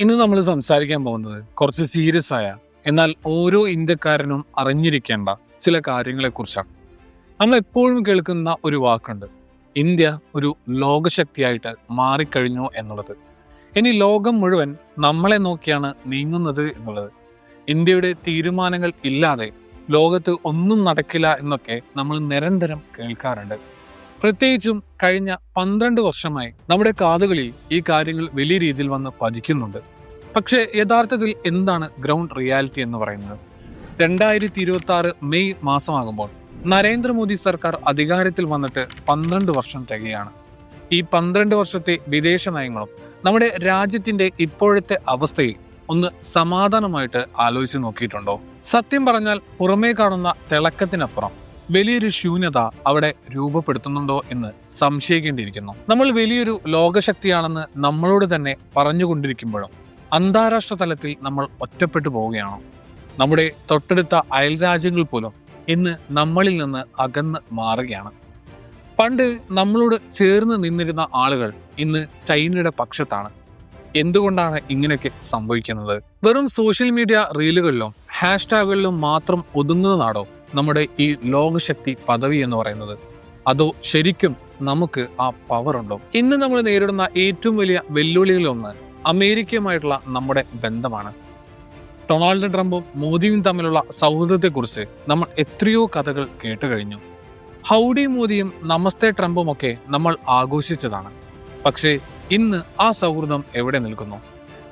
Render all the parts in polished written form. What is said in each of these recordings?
ഇന്ന് നമ്മൾ സംസാരിക്കാൻ പോകുന്നത് കുറച്ച് സീരിയസ് ആയ എന്നാൽ ഓരോ ഇന്ത്യക്കാരനും അറിഞ്ഞിരിക്കേണ്ട ചില കാര്യങ്ങളെക്കുറിച്ചാണ്. നമ്മൾ എപ്പോഴും കേൾക്കുന്ന ഒരു വാക്കുണ്ട്, ഇന്ത്യ ഒരു ലോകശക്തിയായിട്ട് മാറിക്കഴിഞ്ഞു എന്നുള്ളത്. ഇനി ലോകം മുഴുവൻ നമ്മളെ നോക്കിയാണ് നീങ്ങുന്നത് എന്നുള്ളത്. ഇന്ത്യയുടെ തീരുമാനങ്ങൾ ഇല്ലാതെ ലോകത്ത് ഒന്നും നടക്കില്ല എന്നൊക്കെ നമ്മൾ നിരന്തരം കേൾക്കാറുണ്ട്. പ്രത്യേകിച്ചും കഴിഞ്ഞ 12 വർഷമായി നമ്മുടെ കാതുകളിൽ ഈ കാര്യങ്ങൾ വലിയ രീതിയിൽ വന്ന് പതിക്കുന്നുണ്ട്. പക്ഷേ യഥാർത്ഥത്തിൽ എന്താണ് ഗ്രൗണ്ട് റിയാലിറ്റി എന്ന് പറയുന്നത്? 2026 മെയ് മാസമാകുമ്പോൾ നരേന്ദ്രമോദി സർക്കാർ അധികാരത്തിൽ വന്നിട്ട് 12 വർഷം തികയാണ്. ഈ 12 വർഷത്തെ വിദേശ നയങ്ങളും നമ്മുടെ രാജ്യത്തിന്റെ ഇപ്പോഴത്തെ അവസ്ഥയിൽ ഒന്ന് സമാധാനമായിട്ട് ആലോചിച്ച് നോക്കിയിട്ടുണ്ടോ? സത്യം പറഞ്ഞാൽ പുറമേ കാണുന്ന തിളക്കത്തിനപ്പുറം വലിയൊരു ശൂന്യത അവിടെ രൂപപ്പെടുത്തുന്നുണ്ടോ എന്ന് സംശയിക്കേണ്ടിയിരിക്കുന്നു. നമ്മൾ വലിയൊരു ലോകശക്തിയാണെന്ന് നമ്മളോട് തന്നെ പറഞ്ഞുകൊണ്ടിരിക്കുമ്പോഴും അന്താരാഷ്ട്ര തലത്തിൽ നമ്മൾ ഒറ്റപ്പെട്ടു പോവുകയാണോ? നമ്മുടെ തൊട്ടടുത്ത അയൽരാജ്യങ്ങൾ പോലും ഇന്ന് നമ്മളിൽ നിന്ന് അകന്ന് മാറുകയാണ്. പണ്ട് നമ്മളോട് ചേർന്ന് നിന്നിരുന്ന ആളുകൾ ഇന്ന് ചൈനയുടെ പക്ഷത്താണ്. എന്തുകൊണ്ടാണ് ഇങ്ങനെയൊക്കെ സംഭവിക്കുന്നത്? വെറും സോഷ്യൽ മീഡിയ റീലുകളിലും ഹാഷ്ടാഗുകളിലും മാത്രം ഒതുങ്ങുന്നതാണോ നമ്മുടെ ഈ ലോകശക്തി പദവി എന്ന് പറയുന്നത്? അതോ ശരിക്കും നമുക്ക് ആ പവർ ഉണ്ടോ? ഇന്ന് നമ്മൾ നേരിടുന്ന ഏറ്റവും വലിയ വെല്ലുവിളികളിലൊന്ന് അമേരിക്കയുമായിട്ടുള്ള നമ്മുടെ ബന്ധമാണ്. ഡൊണാൾഡ് ട്രംപും മോദിയും തമ്മിലുള്ള സൗഹൃദത്തെക്കുറിച്ച് നമ്മൾ എത്രയോ കഥകൾ കേട്ടു കഴിഞ്ഞു. ഹൗഡി മോദിയും നമസ്തേ ട്രംപും ഒക്കെ നമ്മൾ ആഘോഷിച്ചതാണ്. പക്ഷേ ഇന്ന് ആ സൗഹൃദം എവിടെ നിൽക്കുന്നു?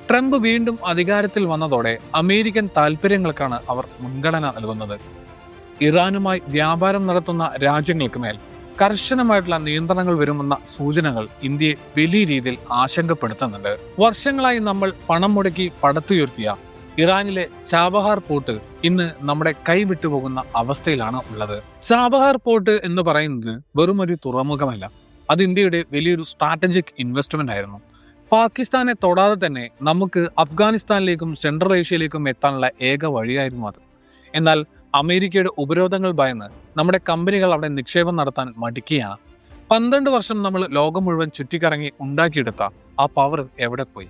ട്രംപ് വീണ്ടും അധികാരത്തിൽ വന്നതോടെ അമേരിക്കൻ താൽപ്പര്യങ്ങൾക്കാണ് അവർ മുൻഗണന നൽകുന്നത്. ഇറാനുമായി വ്യാപാരം നടത്തുന്ന രാജ്യങ്ങൾക്ക് മേൽ കർശനമായിട്ടുള്ള നിയന്ത്രണങ്ങൾ വരുമെന്ന സൂചനകൾ ഇന്ത്യയെ വലിയ രീതിയിൽ ആശങ്കപ്പെടുത്തുന്നുണ്ട്. വർഷങ്ങളായി നമ്മൾ പണം മുടക്കി പടുത്തുയർത്തിയ ഇറാനിലെ ചാബഹാർ പോർട്ട് ഇന്ന് നമ്മുടെ കൈവിട്ടുപോകുന്ന അവസ്ഥയിലാണ് ഉള്ളത്. ചാബഹാർ പോർട്ട് എന്ന് പറയുന്നത് വെറും ഒരു തുറമുഖമല്ല, അത് ഇന്ത്യയുടെ വലിയൊരു സ്ട്രാറ്റജിക് ഇൻവെസ്റ്റ്മെന്റ് ആയിരുന്നു. പാകിസ്ഥാനെ തൊടാതെ തന്നെ നമുക്ക് അഫ്ഗാനിസ്ഥാനിലേക്കും സെൻട്രൽ ഏഷ്യയിലേക്കും എത്താനുള്ള ഏക വഴിയായിരുന്നു അത്. എന്നാൽ അമേരിക്കയുടെ ഉപരോധങ്ങൾ ഭയന്ന് നമ്മുടെ കമ്പനികൾ അവിടെ നിക്ഷേപം നടത്താൻ മടിക്കുകയാണ്. 12 വർഷം നമ്മൾ ലോകം മുഴുവൻ ചുറ്റിക്കറങ്ങി ഉണ്ടാക്കിയെടുത്ത ആ പവർ എവിടെ പോയി?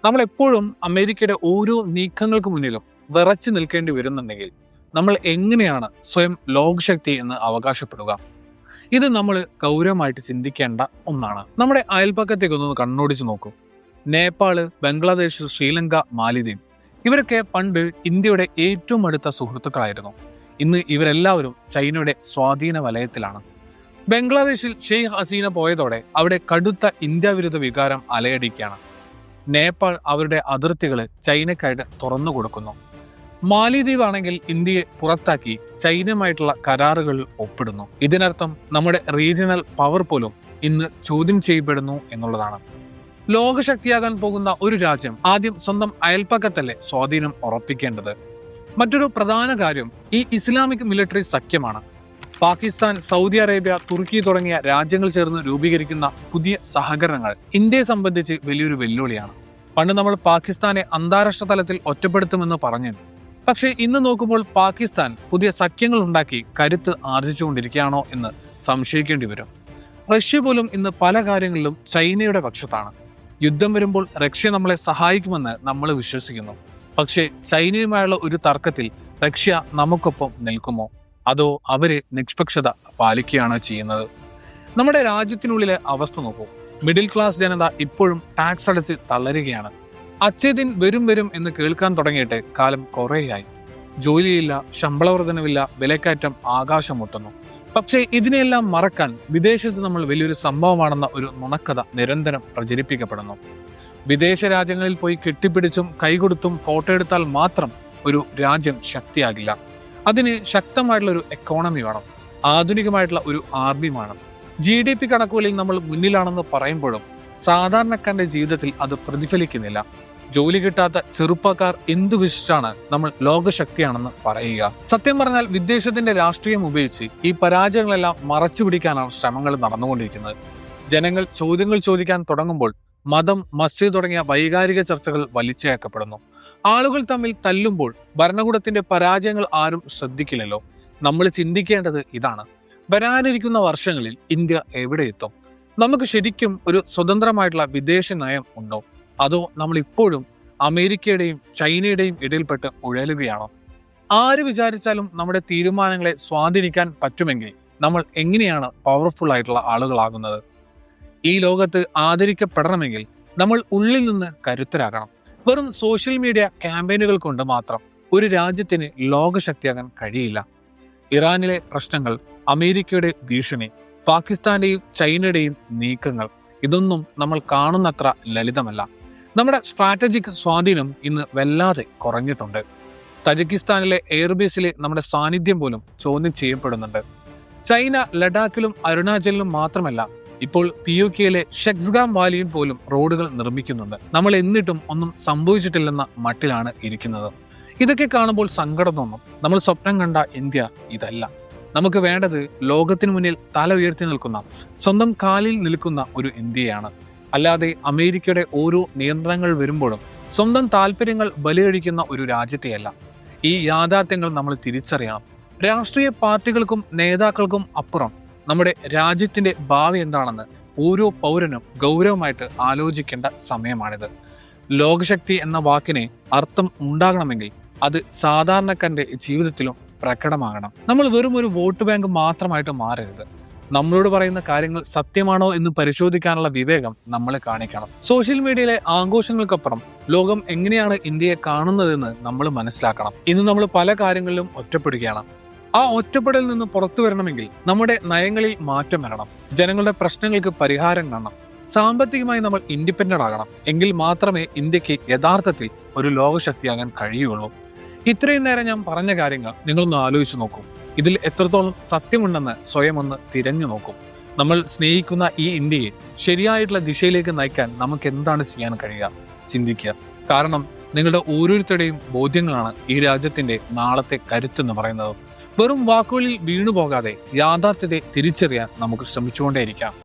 നമ്മൾ എപ്പോഴും അമേരിക്കയുടെ ഓരോ നീക്കങ്ങൾക്ക് മുന്നിലും വിറച്ചു നിൽക്കേണ്ടി വരുന്നുണ്ടെങ്കിൽ നമ്മൾ എങ്ങനെയാണ് സ്വയം ലോകശക്തി എന്ന് അവകാശപ്പെടുക? ഇത് നമ്മൾ ഗൗരവമായിട്ട് ചിന്തിക്കേണ്ട ഒന്നാണ്. നമ്മുടെ അയൽപ്പക്കത്തേക്കൊന്ന് കണ്ണോടിച്ച് നോക്കൂ. നേപ്പാള്, ബംഗ്ലാദേശ്, ശ്രീലങ്ക, മാലിദ്വീപ്, ഇവരൊക്കെ പണ്ട് ഇന്ത്യയുടെ ഏറ്റവും അടുത്ത സുഹൃത്തുക്കളായിരുന്നു. ഇന്ന് ഇവരെല്ലാവരും ചൈനയുടെ സ്വാധീന വലയത്തിലാണ്. ബംഗ്ലാദേശിൽ ഷെയ്ഖ് ഹസീന പോയതോടെ അവിടെ കടുത്ത ഇന്ത്യ വിരുദ്ധ വികാരം അലയടിക്കുകയാണ്. നേപ്പാൾ അവരുടെ അതിർത്തികൾ ചൈനക്കായിട്ട് തുറന്നു കൊടുക്കുന്നു. മാലിദ്വീപ് ആണെങ്കിൽ ഇന്ത്യയെ പുറത്താക്കി ചൈനയുമായിട്ടുള്ള കരാറുകളിൽ ഒപ്പിടുന്നു. ഇതിനർത്ഥം നമ്മുടെ റീജിയണൽ പവർ പോലും ഇന്ന് ചോദ്യം ചെയ്യപ്പെടുന്നു എന്നുള്ളതാണ്. ലോകശക്തിയാകാൻ പോകുന്ന ഒരു രാജ്യം ആദ്യം സ്വന്തം അയൽപ്പക്കത്തല്ലേ സ്വാധീനം ഉറപ്പിക്കേണ്ടത്. മറ്റൊരു പ്രധാന കാര്യം ഈ ഇസ്ലാമിക് മിലിറ്ററി സഖ്യമാണ്. പാകിസ്ഥാൻ, സൗദി അറേബ്യ, തുർക്കി തുടങ്ങിയ രാജ്യങ്ങൾ ചേർന്ന് രൂപീകരിക്കുന്ന പുതിയ സഹകരണങ്ങൾ ഇന്ത്യയെ സംബന്ധിച്ച് വലിയൊരു വെല്ലുവിളിയാണ്. പണ്ട് നമ്മൾ പാകിസ്ഥാനെ അന്താരാഷ്ട്ര തലത്തിൽ ഒറ്റപ്പെടുത്തുമെന്ന് പറഞ്ഞത്. പക്ഷേ ഇന്ന് നോക്കുമ്പോൾ പാകിസ്ഥാൻ പുതിയ സഖ്യങ്ങൾ ഉണ്ടാക്കി കരുത്ത് ആർജിച്ചുകൊണ്ടിരിക്കുകയാണോ എന്ന് സംശയിക്കേണ്ടി വരും. റഷ്യ പോലും ഇന്ന് പല കാര്യങ്ങളിലും ചൈനയുടെ പക്ഷത്താണ്. യുദ്ധം വരുമ്പോൾ റഷ്യ നമ്മളെ സഹായിക്കുമെന്ന് നമ്മൾ വിശ്വസിക്കുന്നു. പക്ഷേ ചൈനയുമായുള്ള ഒരു തർക്കത്തിൽ റഷ്യ നമുക്കൊപ്പം നിൽക്കുമോ? അതോ അവരെ നിഷ്പക്ഷത പാലിക്കുകയാണോ ചെയ്യുന്നത്? നമ്മുടെ രാജ്യത്തിനുള്ളിലെ അവസ്ഥ നോക്കൂ. മിഡിൽ ക്ലാസ് ജനത ഇപ്പോഴും ടാക്സ് അടച്ച് തളരുകയാണ്. അച്ഛദിൻ വരും എന്ന് കേൾക്കാൻ തുടങ്ങിയിട്ട് കാലം കുറേയായി. ജോലിയില്ല, ശമ്പള വർധനവില്ല, വിലക്കയറ്റം ആകാശം മുട്ടുന്നു. പക്ഷേ ഇതിനെല്ലാം മറക്കാൻ വിദേശത്ത് നമ്മൾ വലിയൊരു സംഭവമാണെന്ന ഒരു നുണക്കഥ നിരന്തരം പ്രചരിപ്പിക്കപ്പെടുന്നു. വിദേശ രാജ്യങ്ങളിൽ പോയി കെട്ടിപ്പിടിച്ചും കൈകൊടുത്തും ഫോട്ടോ എടുത്താൽ മാത്രം ഒരു രാജ്യം ശക്തിയാകില്ല. അതിന് ശക്തമായിട്ടുള്ള ഒരു എക്കോണമി വേണം, ആധുനികമായിട്ടുള്ള ഒരു ആർമി വേണം. GDP കണക്കുകളിൽ നമ്മൾ മുന്നിലാണെന്ന് പറയുമ്പോഴും സാധാരണക്കാരന്റെ ജീവിതത്തിൽ അത് പ്രതിഫലിക്കുന്നില്ല. ജോലി കിട്ടാത്ത ചെറുപ്പക്കാർ എന്തു വിശ്വസിച്ചാണ് നമ്മൾ ലോകശക്തിയാണെന്ന് പറയുക? സത്യം പറഞ്ഞാൽ വിദേശത്തിന്റെ രാഷ്ട്രീയം ഉപയോഗിച്ച് ഈ പരാജയങ്ങളെല്ലാം മറച്ചു പിടിക്കാനാണ് ശ്രമങ്ങൾ നടന്നുകൊണ്ടിരിക്കുന്നത്. ജനങ്ങൾ ചോദ്യങ്ങൾ ചോദിക്കാൻ തുടങ്ങുമ്പോൾ മതം, മസ്ജിദ് തുടങ്ങിയ വൈകാരിക ചർച്ചകൾ വലിച്ചേക്കപ്പെടുന്നു. ആളുകൾ തമ്മിൽ തല്ലുമ്പോൾ ഭരണകൂടത്തിന്റെ പരാജയങ്ങൾ ആരും ശ്രദ്ധിക്കില്ലല്ലോ. നമ്മൾ ചിന്തിക്കേണ്ടത് ഇതാണ്: വരാനിരിക്കുന്ന വർഷങ്ങളിൽ ഇന്ത്യ എവിടെ എത്തും? നമുക്ക് ശരിക്കും ഒരു സ്വതന്ത്രമായിട്ടുള്ള വിദേശ നയം ഉണ്ടോ? അതോ നമ്മൾ ഇപ്പോഴും അമേരിക്കയുടെയും ചൈനയുടെയും ഇടയിൽപ്പെട്ട് ഉഴലുകയാണോ? ആര് വിചാരിച്ചാലും നമ്മുടെ തീരുമാനങ്ങളെ സ്വാധീനിക്കാൻ പറ്റുമെങ്കിൽ നമ്മൾ എങ്ങനെയാണ് പവർഫുൾ ആയിട്ടുള്ള ആളുകളാകുന്നത്? ഈ ലോകത്ത് ആദരിക്കപ്പെടണമെങ്കിൽ നമ്മൾ ഉള്ളിൽ നിന്ന് കരുത്തരാകണം. വെറും സോഷ്യൽ മീഡിയ ക്യാമ്പയിനുകൾ കൊണ്ട് മാത്രം ഒരു രാജ്യത്തിന് ലോകശക്തിയാകാൻ കഴിയില്ല. ഇറാനിലെ പ്രശ്നങ്ങൾ, അമേരിക്കയുടെ ഭീഷണി, പാകിസ്ഥാന്റെയും ചൈനയുടെയും നീക്കങ്ങൾ, ഇതൊന്നും നമ്മൾ കാണുന്നത്ര ലളിതമല്ല. നമ്മുടെ സ്ട്രാറ്റജിക് സ്വാധീനം ഇന്ന് വല്ലാതെ കുറഞ്ഞിട്ടുണ്ട്. തജിക്കിസ്ഥാനിലെ എയർബേസിലെ നമ്മുടെ സാന്നിധ്യം പോലും ചോദ്യം ചെയ്യപ്പെടുന്നുണ്ട്. ചൈന ലഡാക്കിലും അരുണാചലിലും മാത്രമല്ല, ഇപ്പോൾ പിയുകെയിലെ ഷെക്സ്ഗാം വാലിയിൽ പോലും റോഡുകൾ നിർമ്മിക്കുന്നുണ്ട്. നമ്മൾ എന്നിട്ടും ഒന്നും സംഭവിച്ചിട്ടില്ലെന്ന മട്ടിലാണ് ഇരിക്കുന്നത്. ഇതൊക്കെ കാണുമ്പോൾ സങ്കടം തോന്നും. നമ്മൾ സ്വപ്നം കണ്ട ഇന്ത്യ ഇതല്ല. നമുക്ക് വേണ്ടത് ലോകത്തിനു മുന്നിൽ തല ഉയർത്തി നിൽക്കുന്ന, സ്വന്തം കാലിൽ നിൽക്കുന്ന ഒരു ഇന്ത്യയാണ്. അല്ലാതെ അമേരിക്കയുടെ ഓരോ നിയന്ത്രണങ്ങൾ വരുമ്പോഴും സ്വന്തം താല്പര്യങ്ങൾ ബലികഴിക്കുന്ന ഒരു രാജ്യത്തെയല്ല. ഈ യാഥാർത്ഥ്യങ്ങൾ നമ്മൾ തിരിച്ചറിയണം. രാഷ്ട്രീയ പാർട്ടികൾക്കും നേതാക്കൾക്കും അപ്പുറം നമ്മുടെ രാജ്യത്തിന്റെ ഭാവി എന്താണെന്ന് ഓരോ പൗരനും ഗൗരവമായിട്ട് ആലോചിക്കേണ്ട സമയമാണിത്. ലോകശക്തി എന്ന വാക്കിന് അർത്ഥം ഉണ്ടാകണമെങ്കിൽ അത് സാധാരണക്കാരന്റെ ജീവിതത്തിലും പ്രകടമാകണം. നമ്മൾ വെറും ഒരു വോട്ട് ബാങ്ക് മാത്രമായിട്ട് മാറരുത്. നമ്മളോട് പറയുന്ന കാര്യങ്ങൾ സത്യമാണോ എന്ന് പരിശോധിക്കാനുള്ള വിവേകം നമ്മളെ കാണിക്കണം. സോഷ്യൽ മീഡിയയിലെ ആഘോഷങ്ങൾക്കപ്പുറം ലോകം എങ്ങനെയാണ് ഇന്ത്യയെ കാണുന്നതെന്ന് നമ്മൾ മനസ്സിലാക്കണം. ഇന്ന് നമ്മൾ പല കാര്യങ്ങളിലും ഒറ്റപ്പെടുകയാണ്. ആ ഒറ്റപ്പെടലിൽ നിന്ന് പുറത്തു വരണമെങ്കിൽ നമ്മുടെ നയങ്ങളിൽ മാറ്റം വരണം. ജനങ്ങളുടെ പ്രശ്നങ്ങൾക്ക് പരിഹാരം കാണണം. സാമ്പത്തികമായി നമ്മൾ ഇൻഡിപെൻഡന്റ് ആകണം. എങ്കിൽ മാത്രമേ ഇന്ത്യക്ക് യഥാർത്ഥത്തിൽ ഒരു ലോകശക്തിയാകാൻ കഴിയുള്ളൂ. ഇത്രയും നേരം ഞാൻ പറഞ്ഞ കാര്യങ്ങൾ നിങ്ങളൊന്ന് ആലോചിച്ച് നോക്കൂ. ഇതിൽ എത്രത്തോളം സത്യമുണ്ടെന്ന് സ്വയം ഒന്ന് തിരഞ്ഞു നോക്കും. നമ്മൾ സ്നേഹിക്കുന്ന ഈ ഇന്ത്യയെ ശരിയായിട്ടുള്ള ദിശയിലേക്ക് നയിക്കാൻ നമുക്ക് എന്താണ് ചെയ്യാൻ കഴിയുക? ചിന്തിക്കുക. കാരണം നിങ്ങളുടെ ഓരോരുത്തരുടെയും ബോധ്യങ്ങളാണ് ഈ രാജ്യത്തിന്റെ നാളത്തെ കരുത്തെന്ന് പറയുന്നത്. വെറും വാക്കുകളിൽ വീണുപോകാതെ യാഥാർത്ഥ്യത്തെ തിരിച്ചറിയാൻ നമുക്ക് ശ്രമിച്ചുകൊണ്ടേയിരിക്കാം.